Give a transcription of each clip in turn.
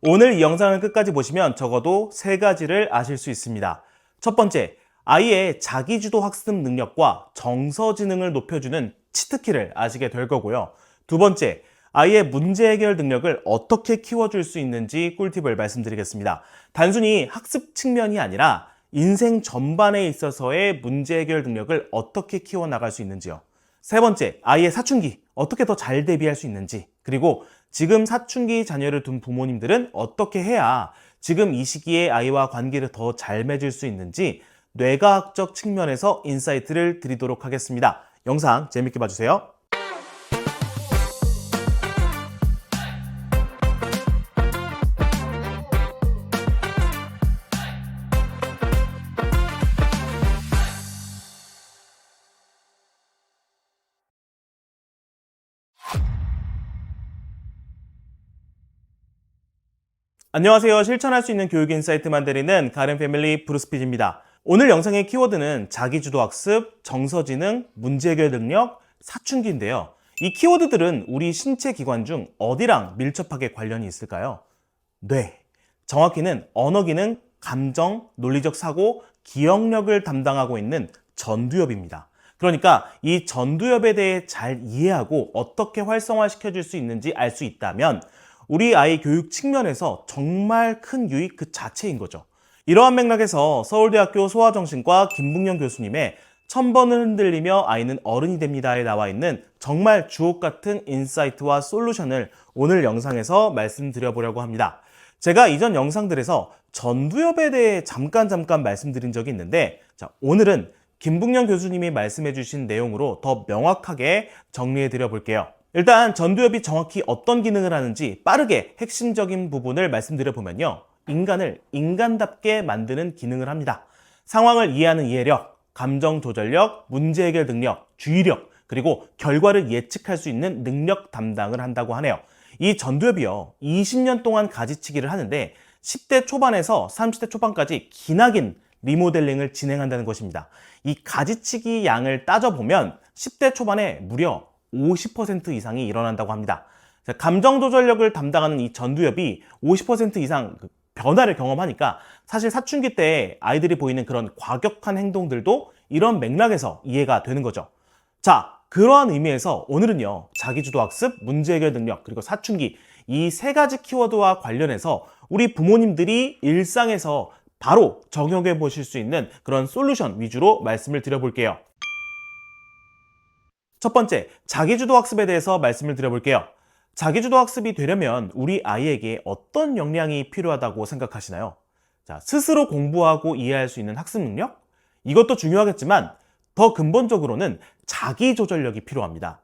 오늘 이 영상을 끝까지 보시면 적어도 3가지를 아실 수 있습니다. 첫 번째, 아이의 자기주도 학습 능력과 정서지능을 높여주는 치트키를 아시게 될 거고요. 두 번째, 아이의 문제 해결 능력을 어떻게 키워줄 수 있는지 꿀팁을 말씀드리겠습니다. 단순히 학습 측면이 아니라 인생 전반에 있어서의 문제 해결 능력을 어떻게 키워나갈 수 있는지요. 세 번째, 아이의 사춘기 어떻게 더 잘 대비할 수 있는지, 그리고 지금 사춘기 자녀를 둔 부모님들은 어떻게 해야 지금 이 시기에 아이와 관계를 더 잘 맺을 수 있는지 뇌과학적 측면에서 인사이트를 드리도록 하겠습니다. 영상 재밌게 봐주세요. 안녕하세요. 실천할 수 있는 교육 인사이트 만들이는 가른 패밀리 브루스피즈입니다. 오늘 영상의 키워드는 자기주도 학습, 정서지능, 문제 해결 능력, 사춘기인데요. 이 키워드들은 우리 신체 기관 중 어디랑 밀접하게 관련이 있을까요? 뇌. 정확히는 언어 기능, 감정, 논리적 사고, 기억력을 담당하고 있는 전두엽입니다. 그러니까 이 전두엽에 대해 잘 이해하고 어떻게 활성화시켜줄 수 있는지 알 수 있다면 우리 아이 교육 측면에서 정말 큰 유익 그 자체인 거죠. 이러한 맥락에서 서울대학교 소아정신과 김북영 교수님의 1000번을 흔들리며 아이는 어른이 됩니다에 나와 있는 정말 주옥 같은 인사이트와 솔루션을 오늘 영상에서 말씀드려보려고 합니다. 제가 이전 영상들에서 전두엽에 대해 잠깐 말씀드린 적이 있는데, 오늘은 김북영 교수님이 말씀해 주신 내용으로 더 명확하게 정리해 드려 볼게요. 일단 전두엽이 정확히 어떤 기능을 하는지 빠르게 핵심적인 부분을 말씀드려 보면요. 인간을 인간답게 만드는 기능을 합니다. 상황을 이해하는 이해력, 감정 조절력, 문제 해결 능력, 주의력, 그리고 결과를 예측할 수 있는 능력 담당을 한다고 하네요. 이 전두엽이요, 20년 동안 가지치기를 하는데 10대 초반에서 30대 초반까지 기나긴 리모델링을 진행한다는 것입니다. 이 가지치기 양을 따져보면 10대 초반에 무려 50% 이상이 일어난다고 합니다. 감정 조절력을 담당하는 이 전두엽이 50% 이상 변화를 경험하니까 사실 사춘기 때 아이들이 보이는 그런 과격한 행동들도 이런 맥락에서 이해가 되는 거죠. 자, 그러한 의미에서 오늘은요, 자기주도 학습, 문제 해결 능력, 그리고 사춘기 이 3가지 키워드와 관련해서 우리 부모님들이 일상에서 바로 적용해 보실 수 있는 그런 솔루션 위주로 말씀을 드려볼게요. 첫 번째, 자기주도 학습에 대해서 말씀을 드려볼게요. 자기주도 학습이 되려면 우리 아이에게 어떤 역량이 필요하다고 생각하시나요? 자, 스스로 공부하고 이해할 수 있는 학습 능력? 이것도 중요하겠지만 더 근본적으로는 자기조절력이 필요합니다.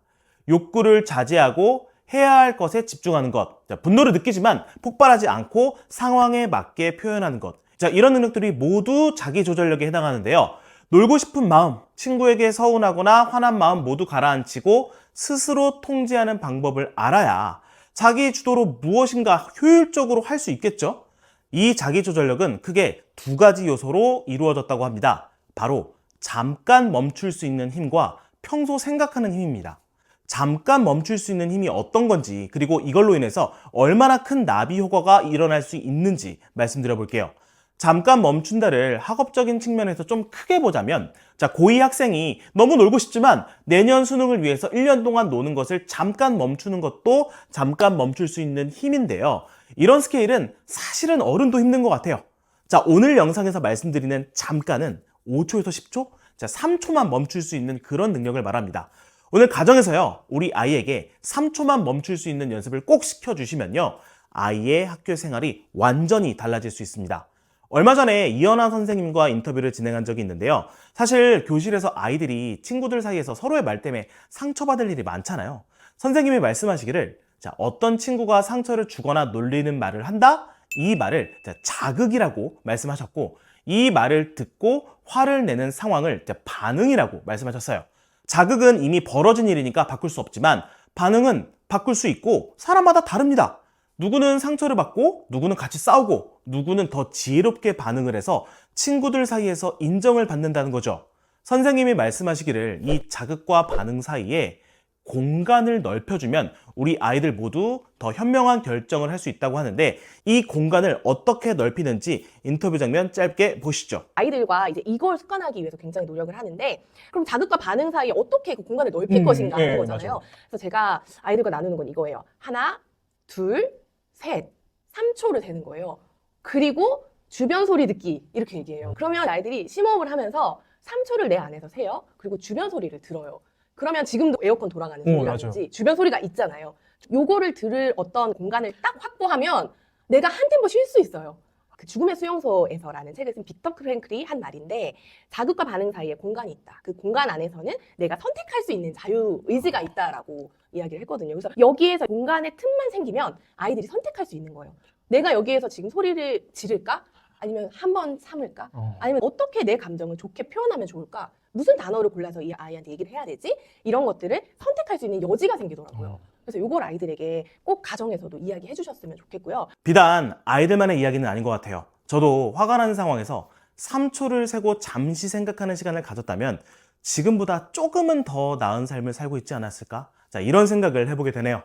욕구를 자제하고 해야 할 것에 집중하는 것. 자, 분노를 느끼지만 폭발하지 않고 상황에 맞게 표현하는 것. 자, 이런 능력들이 모두 자기조절력에 해당하는데요. 놀고 싶은 마음, 친구에게 서운하거나 화난 마음 모두 가라앉히고 스스로 통제하는 방법을 알아야 자기 주도로 무엇인가 효율적으로 할 수 있겠죠? 이 자기조절력은 크게 2가지 요소로 이루어졌다고 합니다. 바로 잠깐 멈출 수 있는 힘과 평소 생각하는 힘입니다. 잠깐 멈출 수 있는 힘이 어떤 건지, 그리고 이걸로 인해서 얼마나 큰 나비 효과가 일어날 수 있는지 말씀드려 볼게요. 잠깐 멈춘다를 학업적인 측면에서 좀 크게 보자면, 자, 고2 학생이 너무 놀고 싶지만 내년 수능을 위해서 1년 동안 노는 것을 잠깐 멈추는 것도 잠깐 멈출 수 있는 힘인데요. 이런 스케일은 사실은 어른도 힘든 것 같아요. 자, 오늘 영상에서 말씀드리는 잠깐은 5초에서 10초? 자, 3초만 멈출 수 있는 그런 능력을 말합니다. 오늘 가정에서요, 우리 아이에게 3초만 멈출 수 있는 연습을 꼭 시켜주시면요, 아이의 학교 생활이 완전히 달라질 수 있습니다. 얼마 전에 이현아 선생님과 인터뷰를 진행한 적이 있는데요. 사실 교실에서 아이들이 친구들 사이에서 서로의 말 때문에 상처받을 일이 많잖아요. 선생님이 말씀하시기를, 자, 어떤 친구가 상처를 주거나 놀리는 말을 한다? 이 말을 자극이라고 말씀하셨고, 이 말을 듣고 화를 내는 상황을 반응이라고 말씀하셨어요. 자극은 이미 벌어진 일이니까 바꿀 수 없지만 반응은 바꿀 수 있고 사람마다 다릅니다. 누구는 상처를 받고 누구는 같이 싸우고 누구는 더 지혜롭게 반응을 해서 친구들 사이에서 인정을 받는다는 거죠. 선생님이 말씀하시기를 이 자극과 반응 사이에 공간을 넓혀주면 우리 아이들 모두 더 현명한 결정을 할 수 있다고 하는데, 이 공간을 어떻게 넓히는지 인터뷰 장면 짧게 보시죠. 아이들과 이제 이걸 습관하기 위해서 굉장히 노력을 하는데, 그럼 자극과 반응 사이에 어떻게 그 공간을 넓힐 것인가 하는 거잖아요. 맞아요. 그래서 제가 아이들과 나누는 건 이거예요. 하나, 둘, 셋, 3초를 세는 거예요. 그리고 주변 소리 듣기 이렇게 얘기해요. 그러면 아이들이 심호흡을 하면서 3초를 내 안에서 세요. 그리고 주변 소리를 들어요. 그러면 지금도 에어컨 돌아가는 소리라든지 주변 소리가 있잖아요. 요거를 들을 어떤 공간을 딱 확보하면 내가 한 템포 쉴 수 있어요. 그 죽음의 수용소에서라는 책을 쓴 빅터 프랭클이 한 말인데, 자극과 반응 사이에 공간이 있다. 그 공간 안에서는 내가 선택할 수 있는 자유 의지가 있다라고 이야기를 했거든요. 그래서 여기에서 공간의 틈만 생기면 아이들이 선택할 수 있는 거예요. 내가 여기에서 지금 소리를 지를까? 아니면 한번 참을까? 아니면 어떻게 내 감정을 좋게 표현하면 좋을까? 무슨 단어를 골라서 이 아이한테 얘기를 해야 되지? 이런 것들을 선택할 수 있는 여지가 생기더라고요. 그래서 이걸 아이들에게 꼭 가정에서도 이야기해 주셨으면 좋겠고요. 비단 아이들만의 이야기는 아닌 것 같아요. 저도 화가 나는 상황에서 3초를 세고 잠시 생각하는 시간을 가졌다면 지금보다 조금은 더 나은 삶을 살고 있지 않았을까? 자, 이런 생각을 해보게 되네요.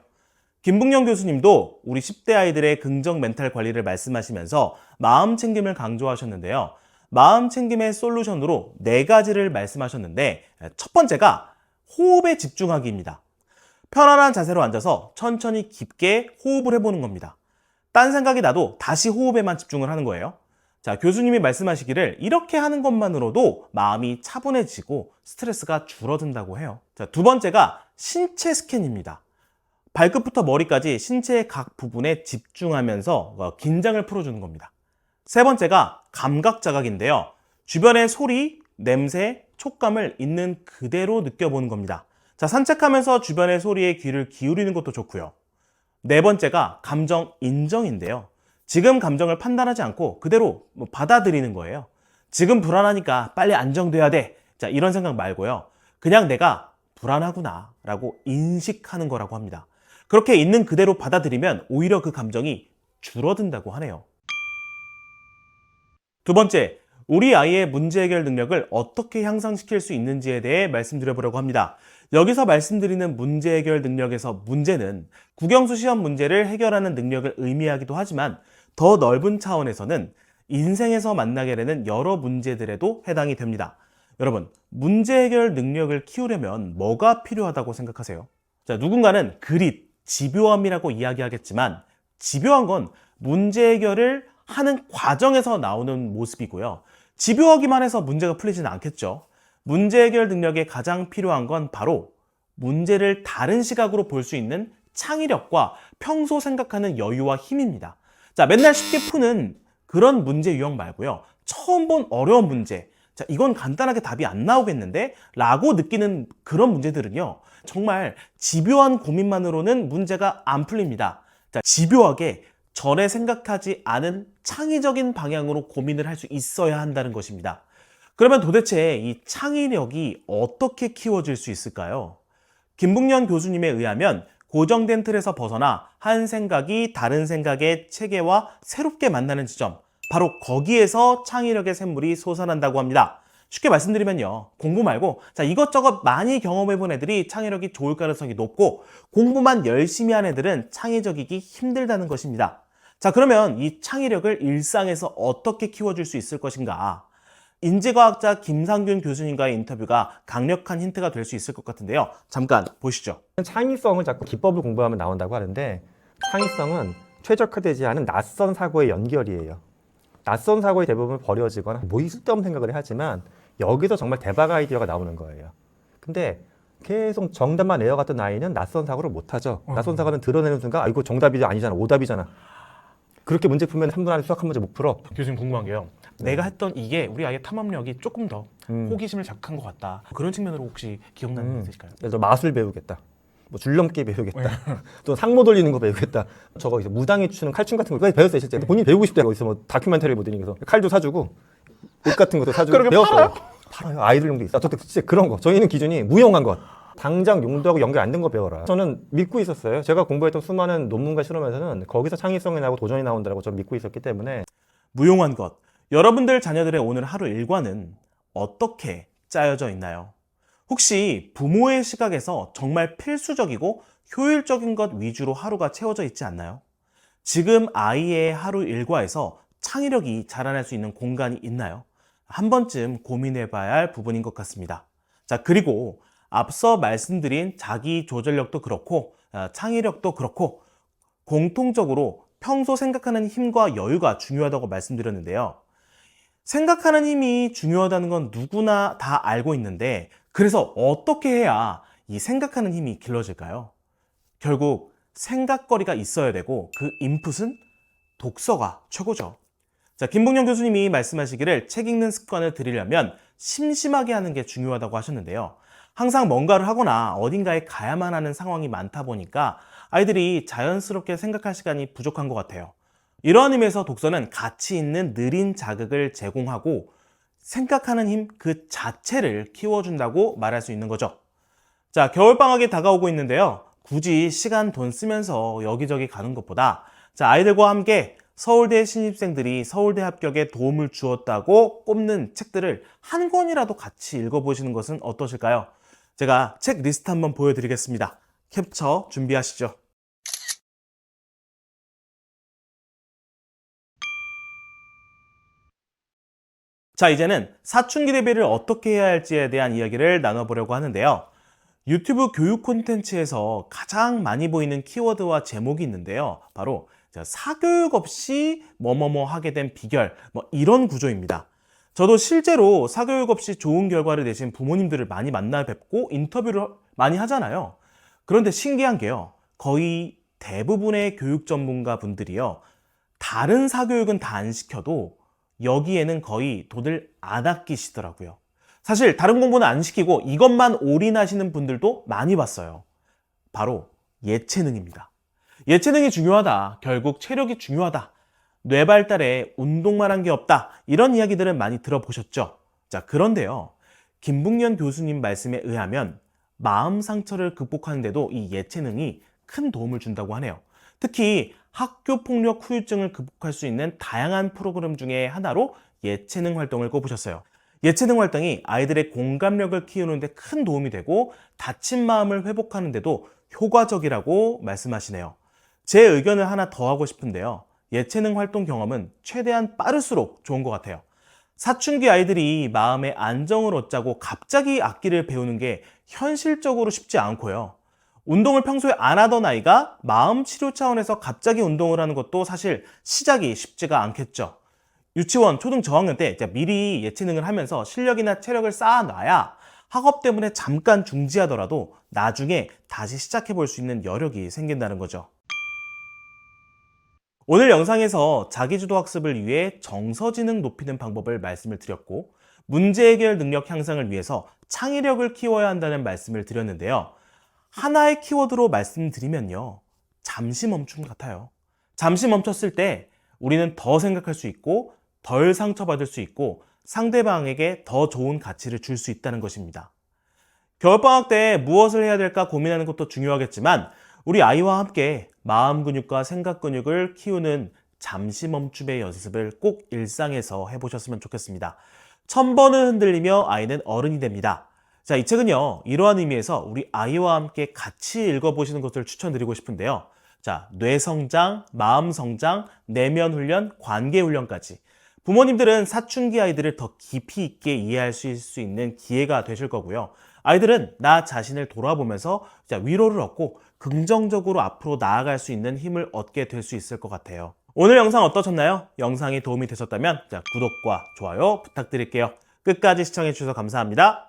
김북영 교수님도 우리 10대 아이들의 긍정 멘탈 관리를 말씀하시면서 마음 챙김을 강조하셨는데요. 마음 챙김의 솔루션으로 4가지를 말씀하셨는데, 첫 번째가 호흡에 집중하기입니다. 편안한 자세로 앉아서 천천히 깊게 호흡을 해보는 겁니다. 딴 생각이 나도 다시 호흡에만 집중을 하는 거예요. 자, 교수님이 말씀하시기를 이렇게 하는 것만으로도 마음이 차분해지고 스트레스가 줄어든다고 해요. 자, 두 번째가 신체 스캔입니다. 발끝부터 머리까지 신체의 각 부분에 집중하면서 긴장을 풀어주는 겁니다. 세 번째가 감각 자각인데요. 주변의 소리, 냄새, 촉감을 있는 그대로 느껴보는 겁니다. 자, 산책하면서 주변의 소리에 귀를 기울이는 것도 좋고요. 네 번째가 감정 인정인데요. 지금 감정을 판단하지 않고 그대로 받아들이는 거예요. 지금 불안하니까 빨리 안정돼야 돼. 자, 이런 생각 말고요. 그냥 내가 불안하구나 라고 인식하는 거라고 합니다. 그렇게 있는 그대로 받아들이면 오히려 그 감정이 줄어든다고 하네요. 두 번째, 우리 아이의 문제 해결 능력을 어떻게 향상시킬 수 있는지에 대해 말씀드려보려고 합니다. 여기서 말씀드리는 문제 해결 능력에서 문제는 국영수 시험 문제를 해결하는 능력을 의미하기도 하지만, 더 넓은 차원에서는 인생에서 만나게 되는 여러 문제들에도 해당이 됩니다. 여러분, 문제 해결 능력을 키우려면 뭐가 필요하다고 생각하세요? 자, 누군가는 그릿, 집요함이라고 이야기하겠지만, 집요한 건 문제 해결을 하는 과정에서 나오는 모습이고요. 집요하기만 해서 문제가 풀리지는 않겠죠. 문제 해결 능력에 가장 필요한 건 바로 문제를 다른 시각으로 볼 수 있는 창의력과 평소 생각하는 여유와 힘입니다. 자, 맨날 쉽게 푸는 그런 문제 유형 말고요. 처음 본 어려운 문제, 자, 이건 간단하게 답이 안 나오겠는데? 라고 느끼는 그런 문제들은요, 정말 집요한 고민만으로는 문제가 안 풀립니다. 자, 집요하게 전에 생각하지 않은 창의적인 방향으로 고민을 할 수 있어야 한다는 것입니다. 그러면 도대체 이 창의력이 어떻게 키워질 수 있을까요? 김북년 교수님에 의하면 고정된 틀에서 벗어나 한 생각이 다른 생각의 체계와 새롭게 만나는 지점, 바로 거기에서 창의력의 샘물이 솟아난다고 합니다. 쉽게 말씀드리면요, 공부 말고 이것저것 많이 경험해본 애들이 창의력이 좋을 가능성이 높고, 공부만 열심히 한 애들은 창의적이기 힘들다는 것입니다. 자, 그러면 이 창의력을 일상에서 어떻게 키워줄 수 있을 것인가? 인지과학자 김상균 교수님과의 인터뷰가 강력한 힌트가 될 수 있을 것 같은데요. 잠깐 보시죠. 창의성을 자꾸 기법을 공부하면 나온다고 하는데, 창의성은 최적화되지 않은 낯선 사고의 연결이에요. 낯선 사고의 대부분 버려지거나 뭐 쓸데없는 생각을 하지만, 여기서 정말 대박 아이디어가 나오는 거예요. 근데 계속 정답만 외워갔던 아이는 낯선 사고를 못하죠. 낯선 사고는 드러내는 순간, 아, 이거 정답이 아니잖아, 오답이잖아. 그렇게 문제 풀면 3분 안에 수학 한 문제 못 풀어. 교수님, 궁금한 게요. 내가 했던 이게 우리 아이의 탐험력이 조금 더 호기심을 자극한 것 같다. 그런 측면으로 혹시 기억나는 게 있으실까요? 예를 들어 마술 배우겠다, 뭐 줄넘기 배우겠다, 또 상모 돌리는 거 배우겠다. 저거 이제 무당이 추는 칼춤 같은 거 배웠어요. 실제 본인이 배우고 싶다고 있어. 뭐 다큐멘터리를 보더니 그래서 칼도 사주고 옷 같은 것도 사주고 배웠어요. 팔아요. 아이들용도 있어. 어쨌든 진짜 그런 거. 저희는 기준이 무용한 것. 당장 용도하고 연결 안 된 거 배워라. 저는 믿고 있었어요. 제가 공부했던 수많은 논문과 실험에서는 거기서 창의성이 나오고 도전이 나온다고 저는 믿고 있었기 때문에. 무용한 것. 여러분들 자녀들의 오늘 하루 일과는 어떻게 짜여져 있나요? 혹시 부모의 시각에서 정말 필수적이고 효율적인 것 위주로 하루가 채워져 있지 않나요? 지금 아이의 하루 일과에서 창의력이 자라날 수 있는 공간이 있나요? 한 번쯤 고민해 봐야 할 부분인 것 같습니다. 자, 그리고 앞서 말씀드린 자기 조절력도 그렇고 창의력도 그렇고 공통적으로 평소 생각하는 힘과 여유가 중요하다고 말씀드렸는데요. 생각하는 힘이 중요하다는 건 누구나 다 알고 있는데 그래서 어떻게 해야 이 생각하는 힘이 길러질까요? 결국 생각거리가 있어야 되고 그 인풋은 독서가 최고죠. 자, 김봉영 교수님이 말씀하시기를 책 읽는 습관을 들이려면 심심하게 하는 게 중요하다고 하셨는데요. 항상 뭔가를 하거나 어딘가에 가야만 하는 상황이 많다 보니까 아이들이 자연스럽게 생각할 시간이 부족한 것 같아요. 이러한 의미에서 독서는 가치 있는 느린 자극을 제공하고 생각하는 힘 그 자체를 키워준다고 말할 수 있는 거죠. 자, 겨울방학이 다가오고 있는데요. 굳이 시간, 돈 쓰면서 여기저기 가는 것보다 아이들과 함께 서울대 신입생들이 서울대 합격에 도움을 주었다고 꼽는 책들을 한 권이라도 같이 읽어보시는 것은 어떠실까요? 제가 책 리스트 한번 보여드리겠습니다. 캡처 준비하시죠. 자, 이제는 사춘기 대비를 어떻게 해야 할지에 대한 이야기를 나눠보려고 하는데요. 유튜브 교육 콘텐츠에서 가장 많이 보이는 키워드와 제목이 있는데요. 바로 사교육 없이 뭐뭐뭐 하게 된 비결, 이런 구조입니다. 저도 실제로 사교육 없이 좋은 결과를 내신 부모님들을 많이 만나 뵙고 인터뷰를 많이 하잖아요. 그런데 신기한 게요. 거의 대부분의 교육 전문가 분들이요. 다른 사교육은 다 안 시켜도 여기에는 거의 돈을 안 아끼시더라고요. 사실 다른 공부는 안 시키고 이것만 올인하시는 분들도 많이 봤어요. 바로 예체능입니다. 예체능이 중요하다. 결국 체력이 중요하다. 뇌 발달에 운동만 한 게 없다. 이런 이야기들은 많이 들어보셨죠? 자, 그런데요. 김북년 교수님 말씀에 의하면 마음 상처를 극복하는데도 이 예체능이 큰 도움을 준다고 하네요. 특히 학교 폭력 후유증을 극복할 수 있는 다양한 프로그램 중에 하나로 예체능 활동을 꼽으셨어요. 예체능 활동이 아이들의 공감력을 키우는 데 큰 도움이 되고 다친 마음을 회복하는 데도 효과적이라고 말씀하시네요. 제 의견을 하나 더 하고 싶은데요. 예체능 활동 경험은 최대한 빠를수록 좋은 것 같아요. 사춘기 아이들이 마음의 안정을 얻자고 갑자기 악기를 배우는 게 현실적으로 쉽지 않고요. 운동을 평소에 안 하던 아이가 마음 치료 차원에서 갑자기 운동을 하는 것도 사실 시작이 쉽지가 않겠죠. 유치원, 초등 저학년 때 미리 예체능을 하면서 실력이나 체력을 쌓아놔야 학업 때문에 잠깐 중지하더라도 나중에 다시 시작해 볼 수 있는 여력이 생긴다는 거죠. 오늘 영상에서 자기주도 학습을 위해 정서지능 높이는 방법을 말씀을 드렸고 문제 해결 능력 향상을 위해서 창의력을 키워야 한다는 말씀을 드렸는데요. 하나의 키워드로 말씀드리면요. 잠시 멈춤 같아요. 잠시 멈췄을 때 우리는 더 생각할 수 있고 덜 상처받을 수 있고 상대방에게 더 좋은 가치를 줄 수 있다는 것입니다. 겨울방학 때 무엇을 해야 될까 고민하는 것도 중요하겠지만 우리 아이와 함께 마음 근육과 생각 근육을 키우는 잠시 멈춤의 연습을 꼭 일상에서 해보셨으면 좋겠습니다. 1000번을 흔들리며 아이는 어른이 됩니다. 자, 이 책은요, 이러한 의미에서 우리 아이와 함께 같이 읽어보시는 것을 추천드리고 싶은데요. 자, 뇌 성장, 마음 성장, 내면 훈련, 관계 훈련까지. 부모님들은 사춘기 아이들을 더 깊이 있게 이해할 수 있는 기회가 되실 거고요. 아이들은 나 자신을 돌아보면서 위로를 얻고 긍정적으로 앞으로 나아갈 수 있는 힘을 얻게 될 수 있을 것 같아요. 오늘 영상 어떠셨나요? 영상이 도움이 되셨다면 구독과 좋아요 부탁드릴게요. 끝까지 시청해 주셔서 감사합니다.